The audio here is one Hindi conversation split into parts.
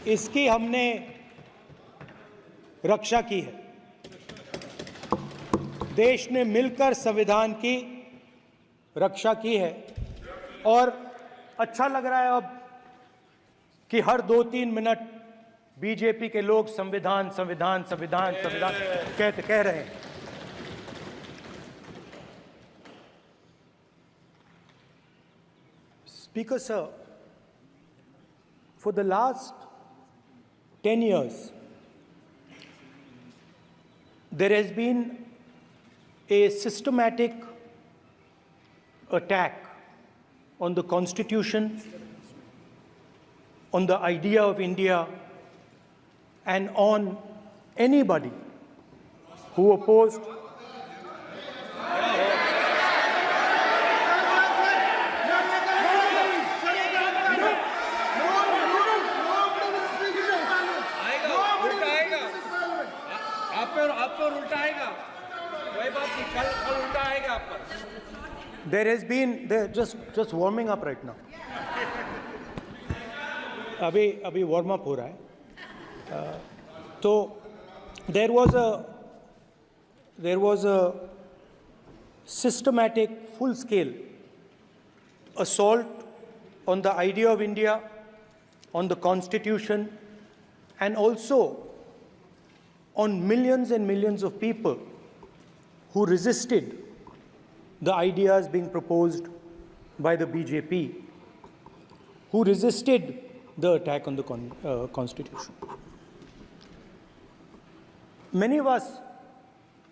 इसकी हमने रक्षा की है। देश ने मिलकर संविधान की रक्षा की है और अच्छा लग रहा है अब कि हर 2-3 मिनट बीजेपी के लोग संविधान संविधान संविधान संविधान कह रहे हैं। Speaker sir, for the last 10 years, there has been a systematic attack on the Constitution, on the idea of India, and on anybody who opposed There has been just warming up right now. अभी warm up हो रहा है. तो there was a systematic, full-scale assault on the idea of India, on the Constitution, and also on millions and millions of people who resisted the ideas being proposed by the BJP, who resisted the attack on the Constitution. Many of us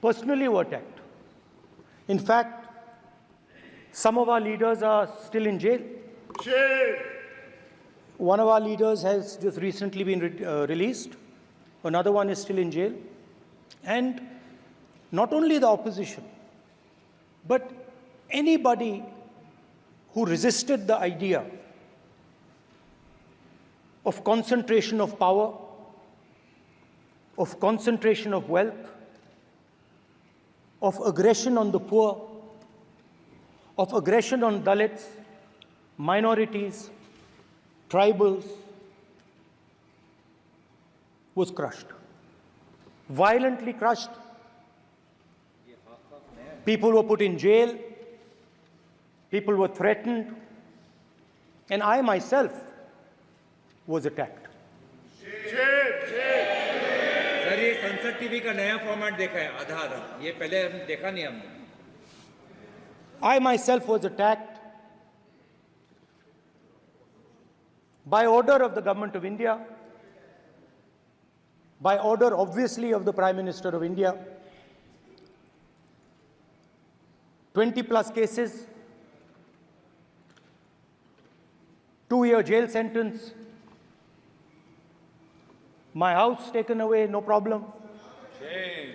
personally were attacked. In fact, some of our leaders are still in jail. One of our leaders has just recently been released. Another one is still in jail. And not only the opposition, but anybody who resisted the idea of concentration of power, of concentration of wealth, of aggression on the poor, of aggression on Dalits, minorities, tribals, was crushed, violently crushed. People were put in jail, people were threatened, and I myself was attacked. Sir ये संसद टीवी का नया फॉर्मेट देखा है आधा ये पहले हम देखा नहीं हमने I myself was attacked by order of the government of India, by order obviously of the Prime Minister of India. 20 plus cases, 2-year jail sentence, my house taken away, no problem. Shame.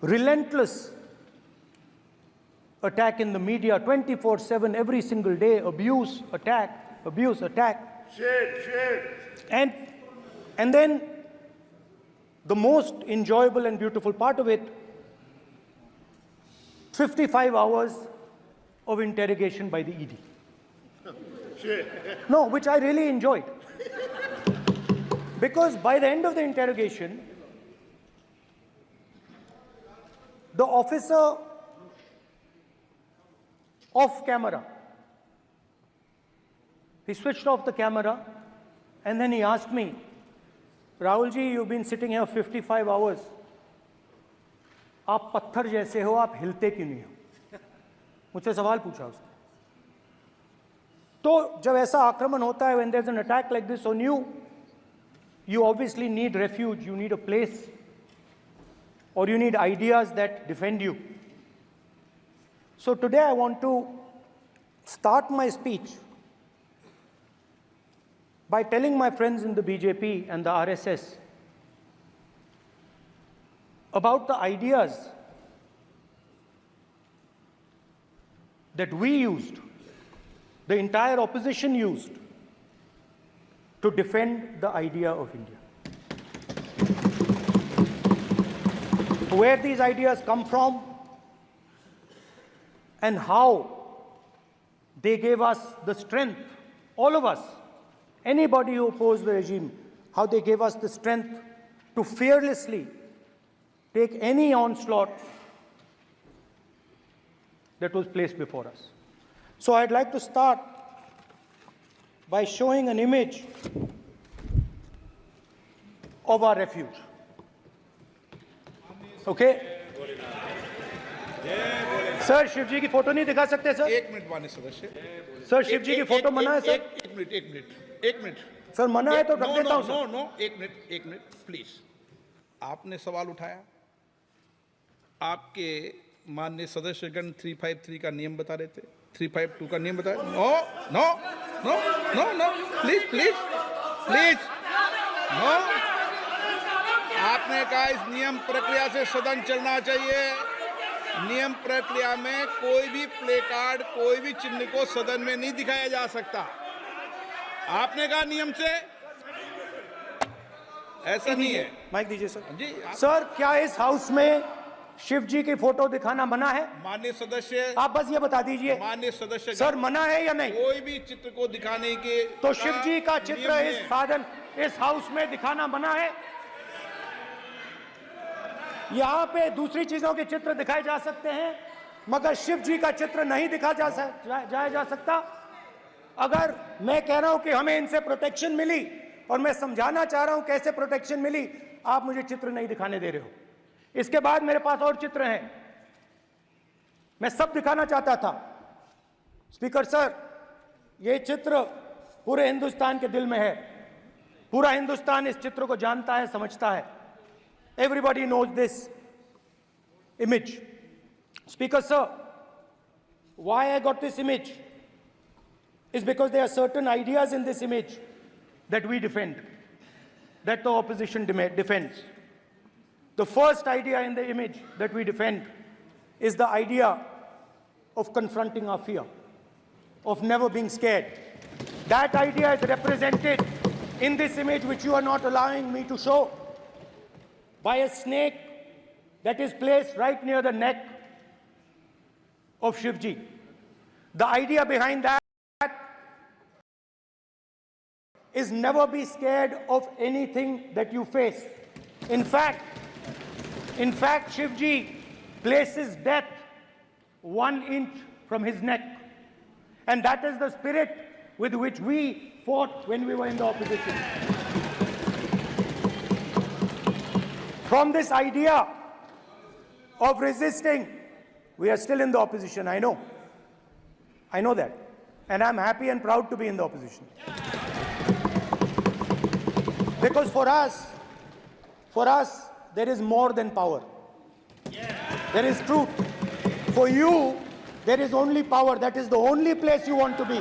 Relentless attack in the media, 24/7, every single day, abuse, attack, abuse, attack. And then the most enjoyable and beautiful part of it, 55 hours of interrogation by the ED. No, which I really enjoyed. Because by the end of the interrogation, the officer off camera, he switched off the camera and then he asked me, Rahul ji, you've been sitting here 55 hours. आप पत्थर जैसे हो, आप हिलते क्यों नहीं हो? मुझसे सवाल पूछा उसने. तो जब ऐसा आक्रमण होता है, when there's an attack like this on you, you obviously need refuge, you need a place, or you need ideas that defend you. So today I want to start my speech by telling my friends in the BJP and the RSS about the ideas that we used, the entire opposition used, to defend the idea of India. Where these ideas come from and how they gave us the strength, all of us, anybody who opposed the regime, how they gave us the strength to fearlessly take any onslaught that was placed before us. So I'd like to start by showing an image of our refuge. Okay? Sir Shiv ji की फोटो नहीं दिखा सकते सर? एक मिनट माननीय सदस्य। सर शिव जी की फोटो मना है सर? एक मिनट सर मना है तो रख देता हूं सर। नो एक मिनट प्लीज। आपने सवाल उठाया, आपके माननीय सदस्यगण 353 का नियम बता रहे थे, 352 का नियम बताया। No no no no no please please please no. आपने कहा इस नियम प्रक्रिया से सदन चलना चाहिए। नियम प्रक्रिया में कोई भी प्ले कार्ड, कोई भी चिन्ह को सदन में नहीं दिखाया जा सकता। आपने कहा नियम से, ऐसा नहीं है। माइक दीजिए सर। जी सर क्या इस हाउस में शिव जी की फोटो दिखाना मना है? माननीय सदस्य, आप बस ये बता दीजिए माननीय सदस्य सर मना है या नहीं? कोई भी चित्र को दिखाने के तो शिव जी का चित्र नियम इस है। साधन इस हाउस में दिखाना मना है? यहाँ पे दूसरी चीजों के चित्र दिखाए जा सकते हैं मगर शिव जी का चित्र नहीं दिखा जाया जा सकता। अगर मैं कह रहा हूं कि हमें इनसे प्रोटेक्शन मिली और मैं समझाना चाह रहा हूं कैसे प्रोटेक्शन मिली, आप मुझे चित्र नहीं दिखाने दे रहे हो। इसके बाद मेरे पास और चित्र हैं, मैं सब दिखाना चाहता था। स्पीकर सर, ये चित्र पूरे हिंदुस्तान के दिल में है। पूरा हिंदुस्तान इस चित्र को जानता है, समझता है। Everybody knows this image. Speaker sir, why I got this image is because there are certain ideas in this image that we defend, that the opposition defends. The first idea in the image that we defend is the idea of confronting our fear, of never being scared. That idea is represented in this image, which you are not allowing me to show, by a snake that is placed right near the neck of Shivji. The idea behind that is never be scared of anything that you face. In fact, Shivji places death 1 inch from his neck. And that is the spirit with which we fought when we were in the opposition. From this idea of resisting, we are still in the opposition, I know. I know that. And I'm happy and proud to be in the opposition. Because for us, there is more than power. There is truth. For you, there is only power. That is the only place you want to be.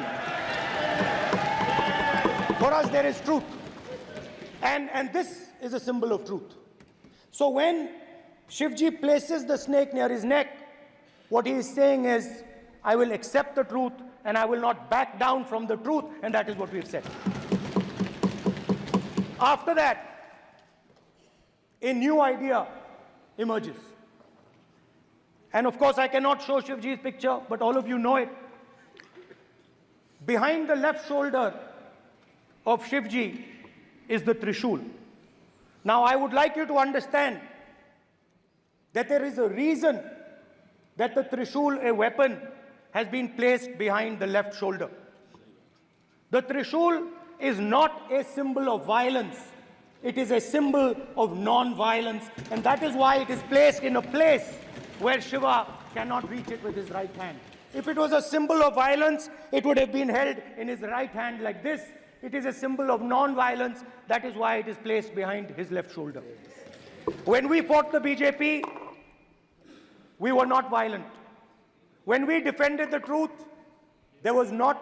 For us, there is truth. And this is a symbol of truth. So when Shivji places the snake near his neck, what he is saying is, I will accept the truth and I will not back down from the truth, and that is what we've said. After that, a new idea emerges. And of course, I cannot show Shivji's picture, but all of you know it. Behind the left shoulder of Shivji is the Trishul. Now, I would like you to understand that there is a reason that the Trishul, a weapon, has been placed behind the left shoulder. The Trishul is not a symbol of violence. It is a symbol of non-violence, and that is why it is placed in a place where Shiva cannot reach it with his right hand. If it was a symbol of violence, it would have been held in his right hand like this. It is a symbol of non-violence. That is why it is placed behind his left shoulder. When we fought the BJP, we were not violent. When we defended the truth, there was not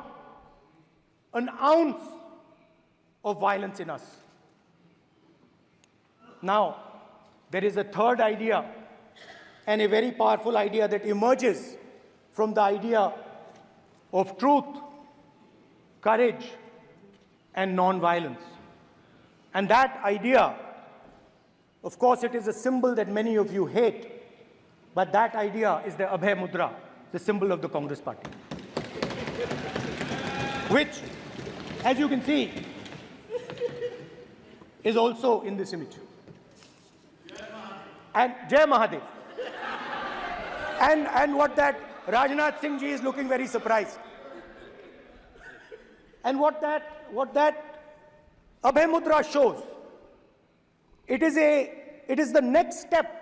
an ounce of violence in us. Now, there is a third idea, and a very powerful idea that emerges from the idea of truth, courage, and non-violence. And that idea, of course, it is a symbol that many of you hate, but that idea is the Abhay Mudra, the symbol of the Congress party, which, as you can see, is also in this image. And Jai Mahadev. And what that Rajnath Singh ji is looking very surprised. And what that Abhay Mudra shows, it is the next step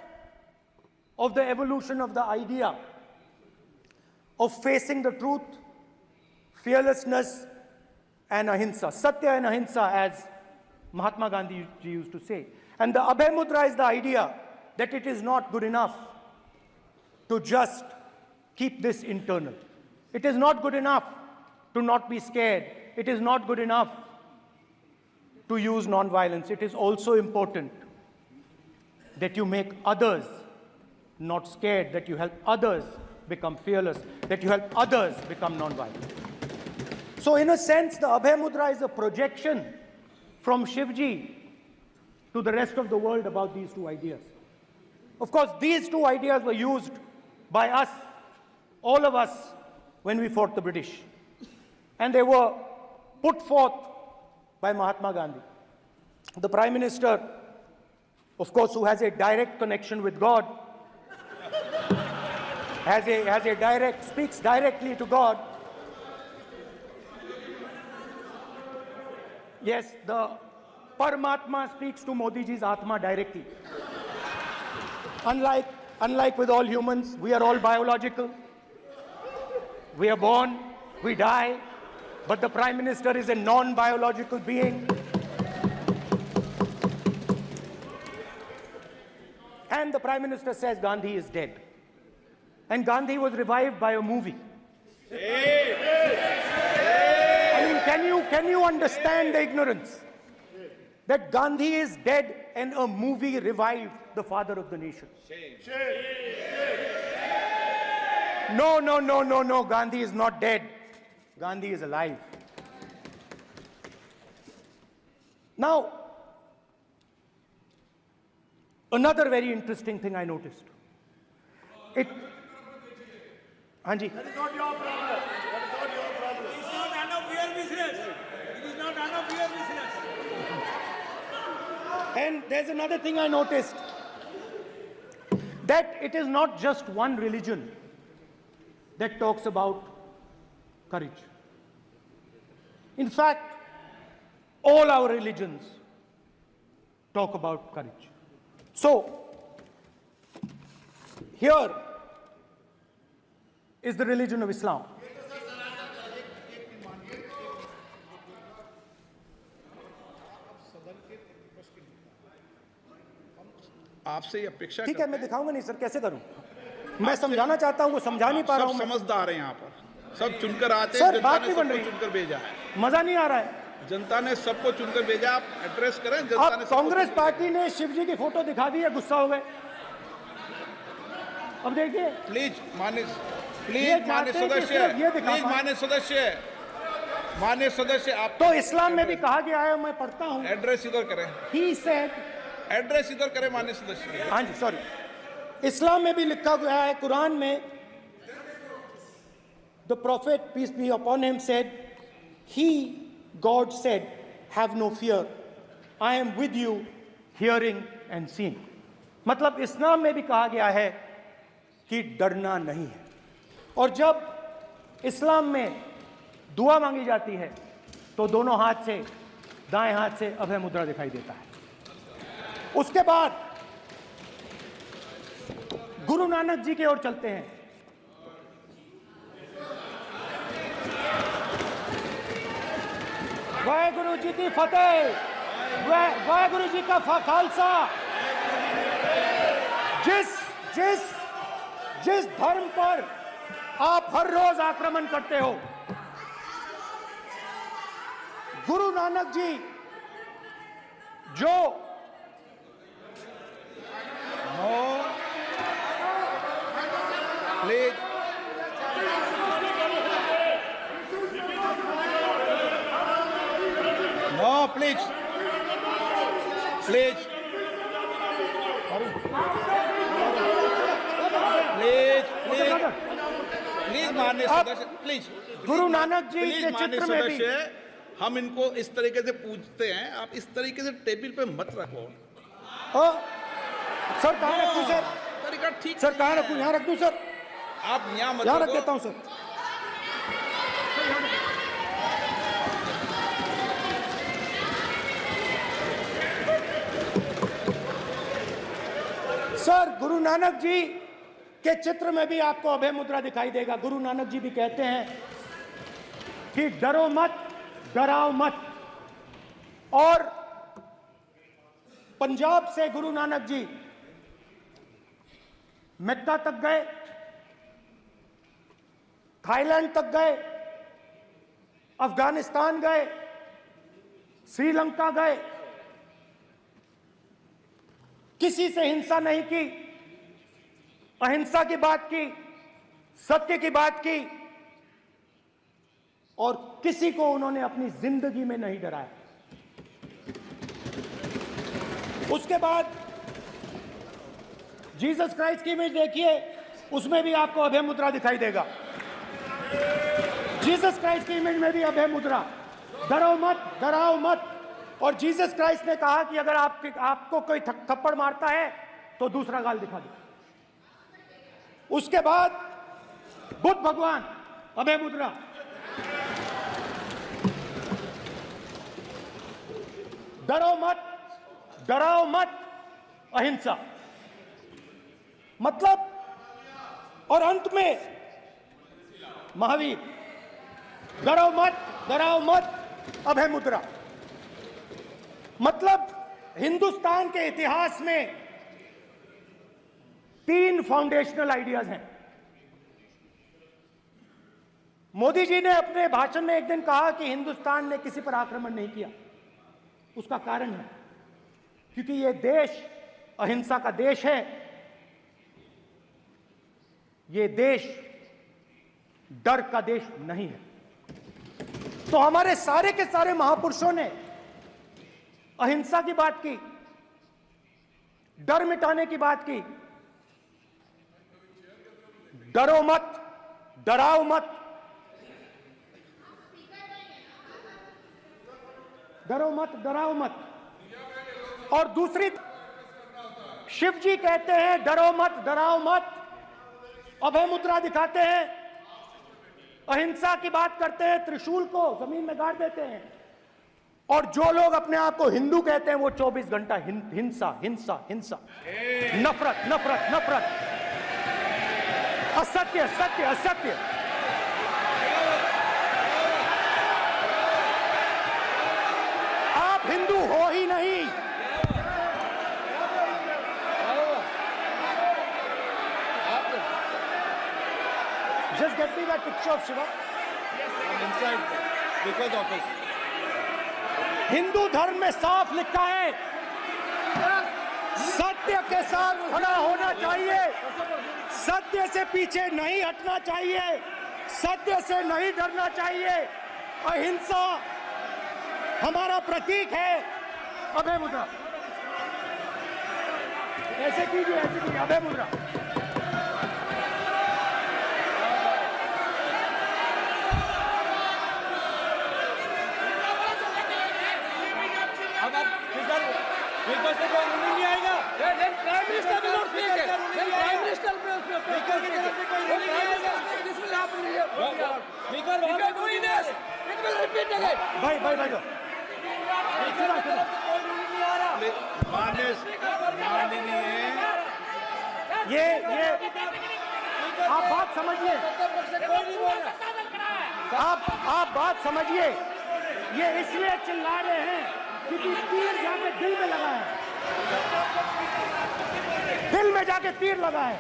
of the evolution of the idea of facing the truth, fearlessness, and ahimsa. Satya and ahimsa, as Mahatma Gandhi ji used to say. And the Abhay Mudra is the idea that it is not good enough to just keep this internal. It is not good enough to not be scared. It is not good enough to use non-violence. It is also important that you make others not scared, that you help others become fearless, that you help others become non-violent. So in a sense, the Abhay Mudra is a projection from Shivji to the rest of the world about these two ideas. Of course, these two ideas were used by us, all of us, when we fought the British. And they were put forth by Mahatma Gandhi. The Prime Minister, of course, who has a direct connection with God, speaks directly to God. Yes, the Paramatma speaks to Modi ji's Atma directly. Unlike with all humans, we are all biological. We are born, we die, but the Prime Minister is a non-biological being. And the Prime Minister says Gandhi is dead. And Gandhi was revived by a movie. I mean, can you understand the ignorance? That Gandhi is dead and a movie revived the father of the nation. No, Gandhi is not dead. Gandhi is alive. Now, another very interesting thing I noticed. Hanji. That is not your problem. That is not your problem. It is not none of your business. It is not none of your business. And there's another thing I noticed. That it is not just one religion that talks about courage. In fact, all our religions talk about courage. So, here is the religion of Islam. आपसे ये अपेक्षा ठीक है, मैं दिखाऊंगा नहीं सर, कैसे करूं? मैं समझाना चाहता हूं, वो समझा नहीं पा रहा हूं। सब समझदार हैं यहाँ पर, सब चुनकर आते सर, हैं। बात जनता नहीं ने बन रही। सबको चुनकर भेजा है। मजा नहीं आ रहा है। जनता ने सबको चुनकर भेजा, आप एड्रेस करें। जनता ने अब कांग्रेस पार्टी ने शिवजी की फोटो दिखा दी है, गुस्सा हो गए। अब देखिए, प्लीज मान्य सदस्य आप तो इस्लाम में भी कहा गया है, मैं पढ़ता हूं। एड्रेस इधर करें। He said, एड्रेस इधर करें मान्य सदस्य। हाँ जी, सॉरी, इस्लाम में भी लिखा गया है, कुरान में, the prophet peace be upon him said, God said, have no fear, I am with you, hearing and seeing. मतलब इस्लाम में भी कहा गया है कि डरना नहीं है। और जब इस्लाम में दुआ मांगी जाती है तो दोनों हाथ से, दाएं हाथ से अभय मुद्रा दिखाई देता है। उसके बाद गुरु नानक जी की ओर चलते हैं। वाहेगुरु जी की फतेह, वाहेगुरु जी का खालसा। जिस धर्म पर आप हर रोज आक्रमण करते हो, गुरु नानक जी जो प्लीज प्लीज प्लीज प्लीज माननीय सदस्य, प्लीज गुरु नानक जी के प्लीज माननीय चित्र में भी सदस्य, हम इनको इस तरीके से पूछते हैं, आप इस तरीके से टेबल पे मत रखो। सर कहाँ रखूं सर? तरीका ठीक सर कहाँ नहीं रखूं? है। यहाँ रख दूं सर? आप यहाँ मत यहाँ रख रखो। देता हूँ सर। सर गुरु नानक जी के चित्र में भी आपको अभय मुद्रा दिखाई देगा। गुरु नानक जी भी कहते हैं कि डरो मत, डराओ मत। और पंजाब से गुरु नानक जी मेक्का तक गए, थाईलैंड तक गए, अफगानिस्तान गए, श्रीलंका गए, किसी से हिंसा नहीं की, अहिंसा की बात की, सत्य की बात की, और किसी को उन्होंने अपनी जिंदगी में नहीं डराया। उसके बाद जीसस क्राइस्ट की इमेज देखिए, उसमें भी आपको अभय मुद्रा दिखाई देगा। जीसस क्राइस्ट की इमेज में भी अभय मुद्रा, डरो मत, डराओ मत। और जीसस क्राइस्ट ने कहा कि अगर आपको कोई थप्पड़ मारता है तो दूसरा गाल दिखा दो। उसके बाद बुद्ध भगवान, अभय मुद्रा, डरो मत, डराओ मत, अहिंसा। मतलब, और अंत में महावीर, डरो मत, डराओ मत, अभय मुद्रा। मतलब हिंदुस्तान के इतिहास में 3 फाउंडेशनल आइडियाज हैं। मोदी जी ने अपने भाषण में एक दिन कहा कि हिंदुस्तान ने किसी पर आक्रमण नहीं किया। उसका कारण है क्योंकि यह देश अहिंसा का देश है। यह देश डर का देश नहीं है। तो हमारे सारे के सारे महापुरुषों ने अहिंसा की बात की, डर मिटाने की बात की। डरो मत, डराओ मत, डरो मत, डराओ मत। और दूसरी, शिव जी कहते हैं डरो मत, डराओ मत, अभय मुद्रा दिखाते हैं, अहिंसा की बात करते हैं, त्रिशूल को जमीन में गाड़ देते हैं। और जो लोग अपने आप को हिंदू कहते हैं वो 24 घंटा हिंसा, हिंसा, हिंसा, नफरत, नफरत, नफरत, असत्य, सत्य, असत्य। आप हिंदू हो ही नहीं। Just get me that picture of Shiva. inside because of us. Hindu धर्म में साफ लिखा है, सत्य के साथ खड़ा होना चाहिए, सत्य से पीछे नहीं हटना चाहिए, सत्य से नहीं डरना चाहिए। अहिंसा हमारा प्रतीक है। अभय मुद्रा, ऐसे कीजिए, ऐसे कीजिए, अभय मुद्रा। अब आप बिल्कुल से कोई नहीं आएगा। Prime Minister will not speak. Then Prime Minister will speak. Speaker की तरफ से कोई नहीं आएगा। This will happen here. Speaker If you are doing this, it will repeat again. भाई भाई भाई, स्पीकर की तरफ से कोई नहीं आ रहा। माननीय ये आप बात समझिए, कोई नहीं बोल रहा। आप बात समझिए। ये इसलिए चिल्ला रहे हैं क्योंकि तीर जाके दिल में लगा है, दिल में जाके तीर लगा है,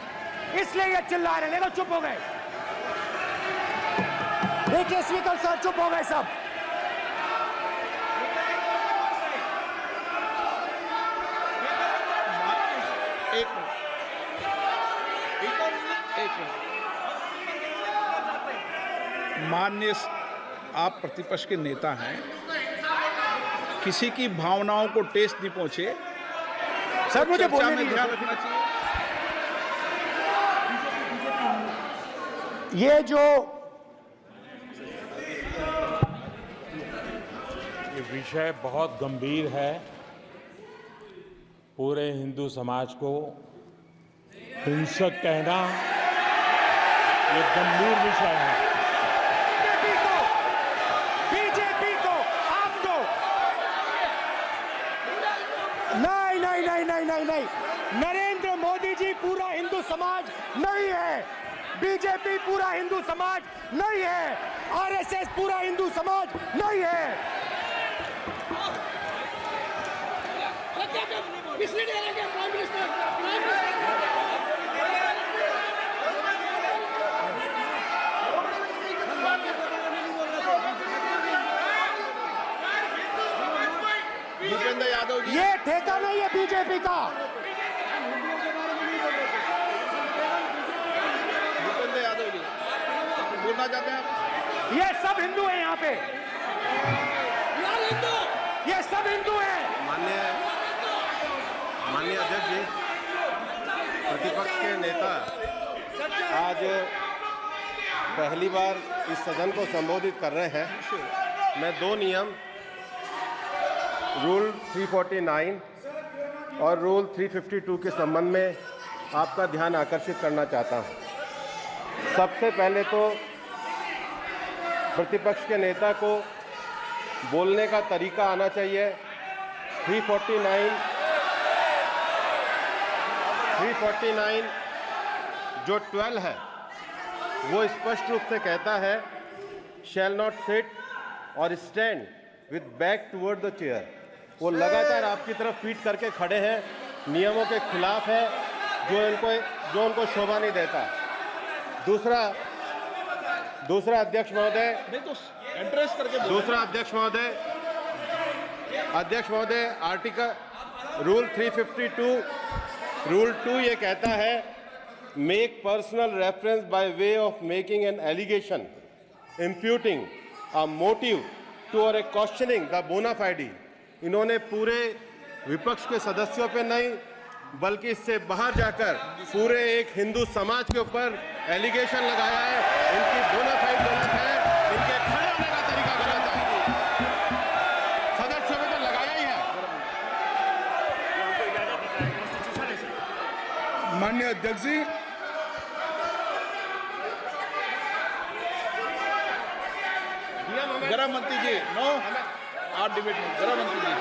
इसलिए ये चिल्ला रहे हैं। देखो चुप हो गए, देखिए स्पीकर साहब चुप हो गए सब। एक मिनट। माननीय, आप प्रतिपक्ष के नेता हैं, किसी की भावनाओं को ठेस नहीं पहुंचे। सर मुझे चर्चा बोलने में दीजिए। ध्यान रखना चाहिए। ये जो विषय बहुत गंभीर है। पूरे हिंदू समाज को हिंसक कहना ये गंभीर विषय है। बीजेपी को आपको नहीं, नरेंद्र मोदी जी पूरा हिंदू समाज नहीं है, बीजेपी पूरा हिंदू समाज नहीं है, आरएसएस पूरा हिंदू समाज नहीं है। भूपेंद्र यादव जी, ये ठेका नहीं है बीजेपी का। भूपेंद्र यादव जी बोलना चाहते हैं आप? ये सब हिंदू हैं यहाँ पे, ये सब हिंदू हैं। माननीय अध्यक्ष जी, प्रतिपक्ष के नेता आज पहली बार इस सदन को संबोधित कर रहे हैं। मैं दो नियम रूल 349 और रूल 352 के संबंध में आपका ध्यान आकर्षित करना चाहता हूं। सबसे पहले तो प्रतिपक्ष के नेता को बोलने का तरीका आना चाहिए। 349 जो 12 है वो स्पष्ट रूप से कहता है शैल नॉट सिट और stand with back toward the chair. वो लगातार आपकी तरफ पीठ करके खड़े हैं, नियमों के खिलाफ है, जो उनको शोभा नहीं देता। दूसरा अध्यक्ष महोदय, अध्यक्ष महोदय आर्टिकल रूल 352 रूल 2 ये कहता है make personal reference by way of making an allegation imputing a motive to और ए क्वेश्चनिंग द बोना फाइडी। इन्होंने पूरे विपक्ष के सदस्यों पे नहीं बल्कि इससे बाहर जाकर पूरे एक हिंदू समाज के ऊपर एलिगेशन लगाया है। इनकी बोना फाइड गलत है, इनके खड़े होने का तरीका गलत है। सदस्यों में तो लगाया ही है। माननीय अध्यक्ष जी, गृह मंत्री जी, नो आप डिबेट में गृह मंत्री जी।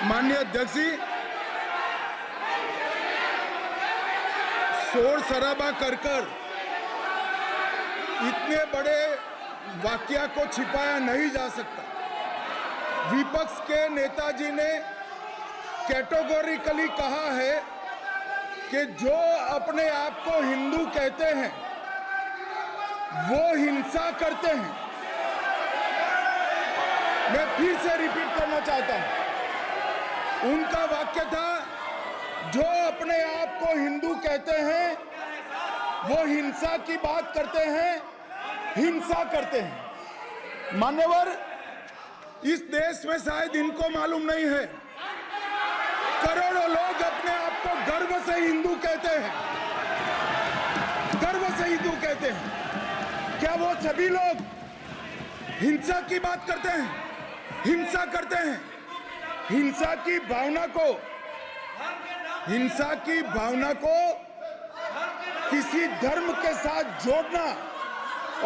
माननीय अध्यक्ष जी, शोर शराबा कर इतने बड़े वाकया को छिपाया नहीं जा सकता। विपक्ष के नेताजी ने कैटेगोरिकली कहा है कि जो अपने आप को हिंदू कहते हैं वो हिंसा करते हैं। मैं फिर से रिपीट करना चाहता हूं, उनका वाक्य था जो अपने आप को हिंदू कहते हैं वो हिंसा की बात करते हैं, हिंसा करते हैं। मान्यवर, इस देश में शायद इनको मालूम नहीं है, करोड़ों लोग अपने आप को गर्व से हिंदू कहते हैं, गर्व से हिंदू कहते हैं। क्या वो सभी लोग हिंसा की बात करते हैं, हिंसा करते हैं? हिंसा की भावना को किसी धर्म के साथ जोड़ना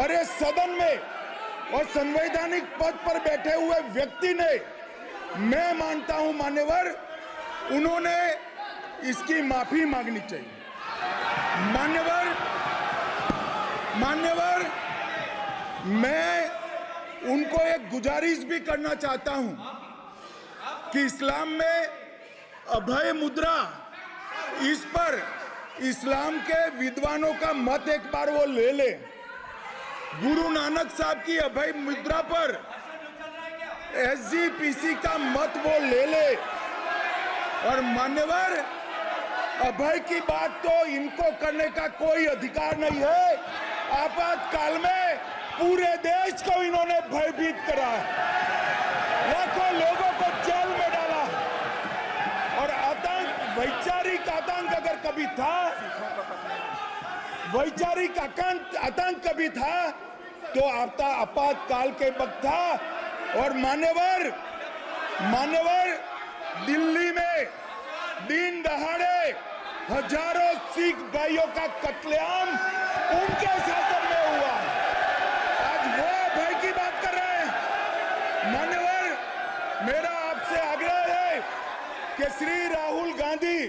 और इस सदन में और संवैधानिक पद पर बैठे हुए व्यक्ति ने, मैं मानता हूं मान्यवर, उन्होंने इसकी माफी मांगनी चाहिए। मान्यवर, मैं उनको एक गुजारिश भी करना चाहता हूं कि इस्लाम में अभय मुद्रा, इस पर इस्लाम के विद्वानों का मत एक बार वो ले ले। गुरु नानक साहब की अभय मुद्रा पर एसजीपीसी का मत वो ले ले। और मान्यवर, अभय की बात तो इनको करने का कोई अधिकार नहीं है। आपातकाल में पूरे देश को इन्होंने भयभीत करा है, लाखों लोगों को जेल में डाला और आतंक, वैचारिक आतंक अगर कभी था वैचारिक आतंक कभी था तो आपातकाल के वक्त था। और मान्यवर दिल्ली में दिन दहाड़े हजारों सिख भाइयों का कत्लेआम उनके शासन में हुआ। आज वो भय की बात कर रहे हैं। मान्यवर, मेरा आपसे आग्रह है कि श्री राहुल गांधी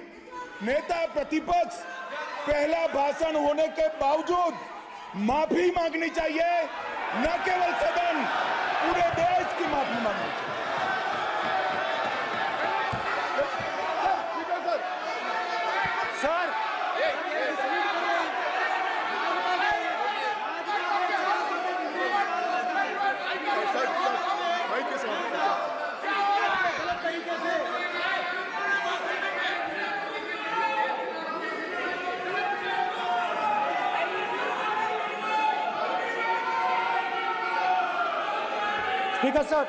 नेता प्रतिपक्ष पहला भाषण होने के बावजूद माफी मांगनी चाहिए, न केवल सदन, पूरे देश की माफी मांगनी चाहिए। सर, स्पीकर सर,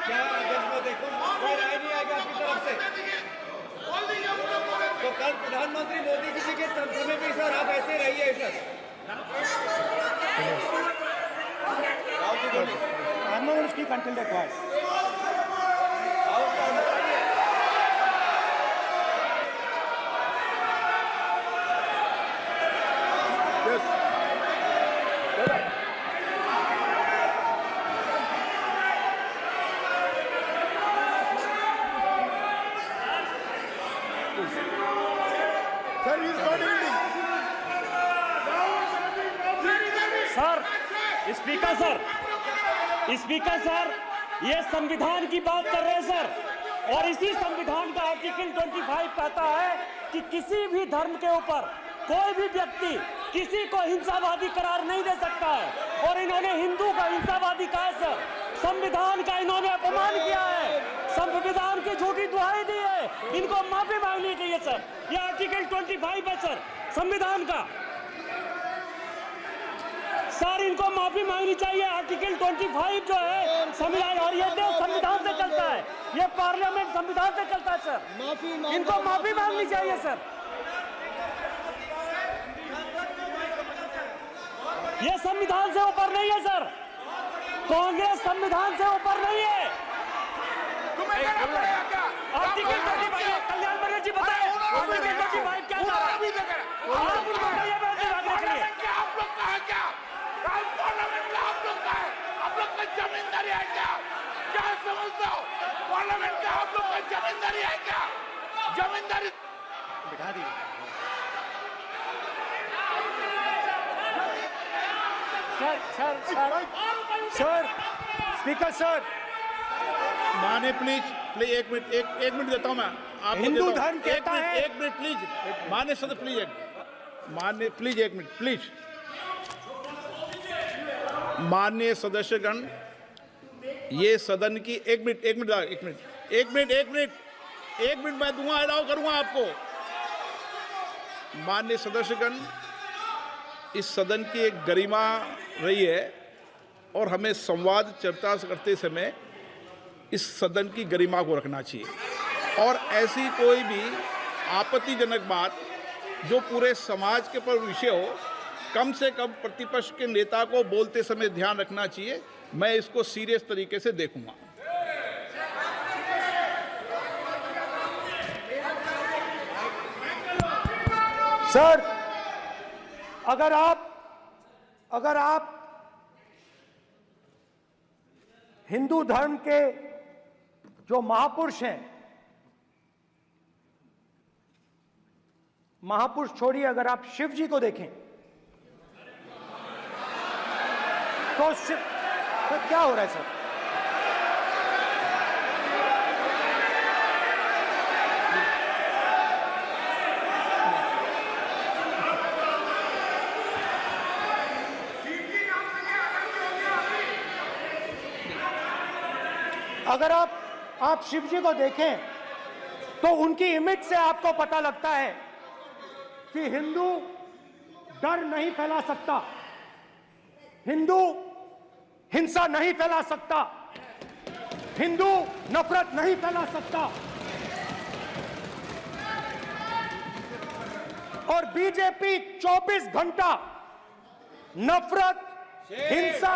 क्या अध्यक्ष में देखो कोई राय नहीं आएगा आपकी तरफ से, तो कल प्रधानमंत्री मोदी जी के समय भी सर आप ऐसे रहिए sir. I'm not going to speak until they're quiet. Sir, speaker sir, ये संविधान की बात कर रहे हैं सर, और इसी संविधान का आर्टिकल 25 कहता है कि किसी भी धर्म के ऊपर कोई भी व्यक्ति किसी को हिंसावादी करार नहीं दे सकता है। और इन्होंने हिंदू का हिंसावादी कहा है सर। संविधान का इन्होंने अपमान किया है, संविधान की झूठी दुहाई दी है। इनको माफी मांगनी चाहिए सर। ये आर्टिकल 25 है सर संविधान का। सर, इनको माफी मांगनी चाहिए। आर्टिकल 25 जो है संविधान, और ये देश संविधान से चलता है, ये पार्लियामेंट संविधान से चलता है सर। इनको माफी मांगनी चाहिए सर। ये संविधान से ऊपर नहीं है सर। कांग्रेस संविधान से ऊपर नहीं है। आर्टिकल 25 कल्याण बनर्जी बताए आर्टिकल 25 क्या था? आप उनको बताइए बैठने के लिए। आप लोग का जमींदारी है क्या? क्या समझते हो? पार्लियामेंट का आप लोग का जमींदारी है क्या? जमींदारी बिठा दी। सर, स्पीकर सर, माने प्लीज एक मिनट देता हूं मैं आपको। हिंदू धर्म कहता है। एक मिनट प्लीज, माने सदस्य प्लीज एक मिनट प्लीज। माननीय सदस्यगण, ये सदन की एक मिनट मैं दूंगा, अलाउ करूंगा आपको। माननीय सदस्यगण, इस सदन की एक गरिमा रही है और हमें संवाद चर्चा करते समय इस सदन की गरिमा को रखना चाहिए। और ऐसी कोई भी आपत्तिजनक बात जो पूरे समाज के पर विषय हो, कम से कम प्रतिपक्ष के नेता को बोलते समय ध्यान रखना चाहिए। मैं इसको सीरियस तरीके से देखूंगा। सर, अगर आप हिंदू धर्म के जो महापुरुष हैं, महापुरुष छोड़िए, अगर आप शिव जी को देखें तो क्या हो रहा है सर? अगर आप शिव जी को देखें तो उनकी इमेज से आपको पता लगता है कि हिंदू डर नहीं फैला सकता, हिंदू हिंसा नहीं फैला सकता, हिंदू नफरत नहीं फैला सकता। और बीजेपी 24 घंटा नफरत, हिंसा